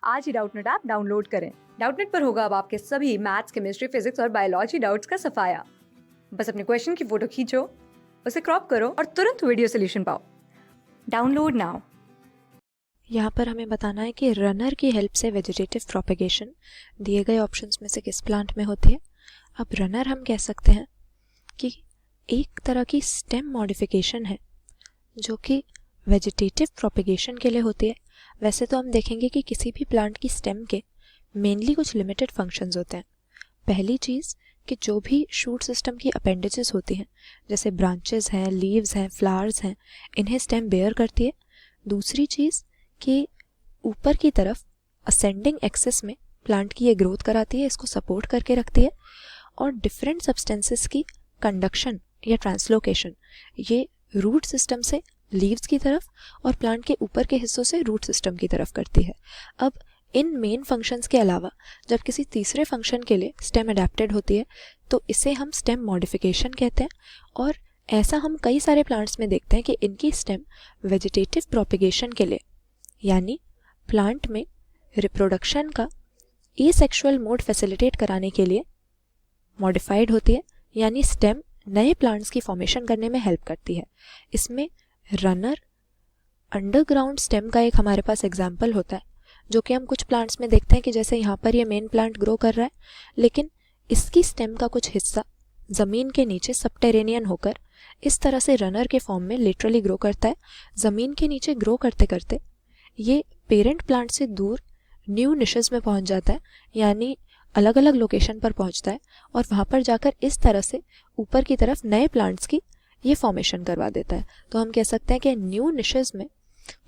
आज ही Doubtnut app download करें। Doubtnut पर होगा अब आपके सभी मैथ्स, केमिस्ट्री, फिजिक्स और बायोलॉजी डाउट्स का सफाया। बस अपने क्वेश्चन की फोटो खींचो, उसे क्रॉप करो और तुरंत वीडियो सोल्यूशन पाओ। Download now. यहाँ पर हमें बताना है कि रनर की हेल्प से वेजिटेटिव प्रोपेगेशन दिए गए ऑप्शंस में से किस प्लांट में होती है। अब रनर हम कह सकते हैं कि एक तरह की स्टेम मॉडिफिकेशन है जो कि वेजिटेटिव प्रोपेगेशन के लिए होती है। वैसे तो हम देखेंगे कि किसी भी प्लांट की स्टेम के मेनली कुछ लिमिटेड फंक्शंस होते हैं। पहली चीज़ कि जो भी शूट सिस्टम की अपेंडेजेस होती हैं, जैसे ब्रांचेस हैं, लीव्स हैं, फ्लावर्स हैं, इन्हें स्टेम बेयर करती है। दूसरी चीज़ कि ऊपर की तरफ असेंडिंग एक्सिस में प्लांट की ये ग्रोथ कराती है, इसको सपोर्ट करके रखती है। और डिफरेंट सब्सटेंसेस की कंडक्शन या ट्रांसलोकेशन ये रूट सिस्टम से लीव्स की तरफ और प्लांट के ऊपर के हिस्सों से रूट सिस्टम की तरफ करती है। अब इन मेन फंक्शंस के अलावा जब किसी तीसरे फंक्शन के लिए स्टेम अडेप्टेड होती है तो इसे हम स्टेम मॉडिफिकेशन कहते हैं। और ऐसा हम कई सारे प्लांट्स में देखते हैं कि इनकी स्टेम वेजिटेटिव प्रोपेगेशन के लिए, यानी प्लांट में रिप्रोडक्शन का एसेक्सुअल मोड फैसिलिटेट कराने के लिए मॉडिफाइड होती है, यानी स्टेम नए प्लांट्स की फॉर्मेशन करने में हेल्प करती है। इसमें रनर अंडरग्राउंड स्टेम का एक हमारे पास एग्जाम्पल होता है, जो कि हम कुछ प्लांट्स में देखते हैं कि जैसे यहाँ पर ये मेन प्लांट ग्रो कर रहा है, लेकिन इसकी स्टेम का कुछ हिस्सा ज़मीन के नीचे सबटेरेनियन होकर इस तरह से रनर के फॉर्म में लिटरली ग्रो करता है। ज़मीन के नीचे ग्रो करते करते ये पेरेंट प्लांट से दूर न्यू निशेस में पहुंच जाता है, यानी अलग अलग लोकेशन पर पहुंचता है और वहाँ पर जाकर इस तरह से ऊपर की तरफ नए प्लांट्स की ये फॉर्मेशन करवा देता है। तो हम कह सकते हैं कि न्यू निशेस में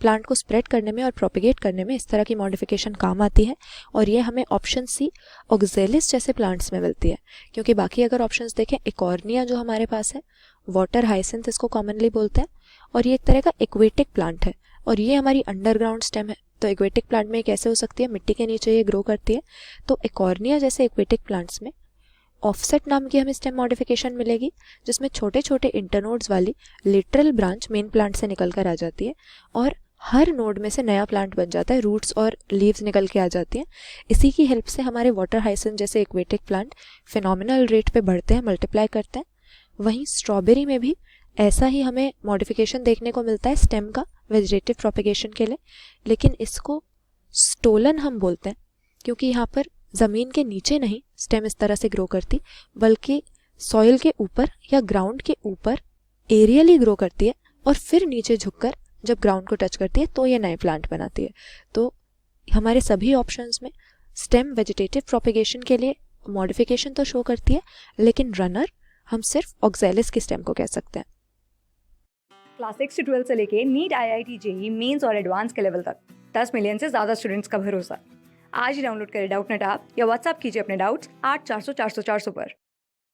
प्लांट को स्प्रेड करने में और प्रोपेगेट करने में इस तरह की मॉडिफिकेशन काम आती है। और ये हमें ऑप्शन सी ऑक्जेलिस जैसे प्लांट्स में मिलती है, क्योंकि बाकी अगर ऑप्शंस देखें, इकॉर्निया जो हमारे पास है, वाटर हाइसिंथ इसको कॉमनली बोलते हैं, और ये एक तरह का एक्वेटिक प्लांट है और ये हमारी अंडरग्राउंड स्टेम है। तो एक्वेटिक प्लांट में कैसे हो सकती है, मिट्टी के नीचे ये ग्रो करती है। तो इकॉर्निया जैसे एक्वेटिक प्लांट्स में ऑफसेट नाम की हमें स्टेम मॉडिफिकेशन मिलेगी, जिसमें छोटे छोटे इंटरनोड्स वाली लिटरल ब्रांच मेन प्लांट से निकल कर आ जाती है और हर नोड में से नया प्लांट बन जाता है, रूट्स और लीव्स निकल के आ जाती हैं। इसी की हेल्प से हमारे वाटर हाइसिंथ जैसे एक्वेटिक प्लांट फिनोमिनल रेट पे बढ़ते हैं, मल्टीप्लाई करते हैं। वहीं स्ट्रॉबेरी में भी ऐसा ही हमें मॉडिफिकेशन देखने को मिलता है स्टेम का वेजिटेटिव प्रोपेगेशन के लिए, लेकिन इसको स्टोलन हम बोलते हैं, क्योंकि यहाँ पर ज़मीन के नीचे नहीं स्टेम इस तरह से ग्रो करती, बल्कि सॉइल के ऊपर या ग्राउंड के ऊपर एरियली ग्रो करती है और फिर नीचे झुककर जब ग्राउंड को टच करती है तो ये नए प्लांट बनाती है। तो हमारे सभी ऑप्शंस में स्टेम वेजिटेटिव प्रोपेगेशन के लिए मॉडिफिकेशन तो शो करती है, लेकिन रनर हम सिर्फ ऑक्जेलिस की स्टेम को कह सकते हैं। क्लास 6 से 12 से लेके नीट, IIT, JEE मेंस और एडवांस के लेवल तक 10 मिलियन से ज्यादा स्टूडेंट्स का भरोसा। आज ही डाउनलोड करें डाउटनेट ऐप या व्हाट्सएप कीजिए अपने डाउट्स 8400 400 400 पर।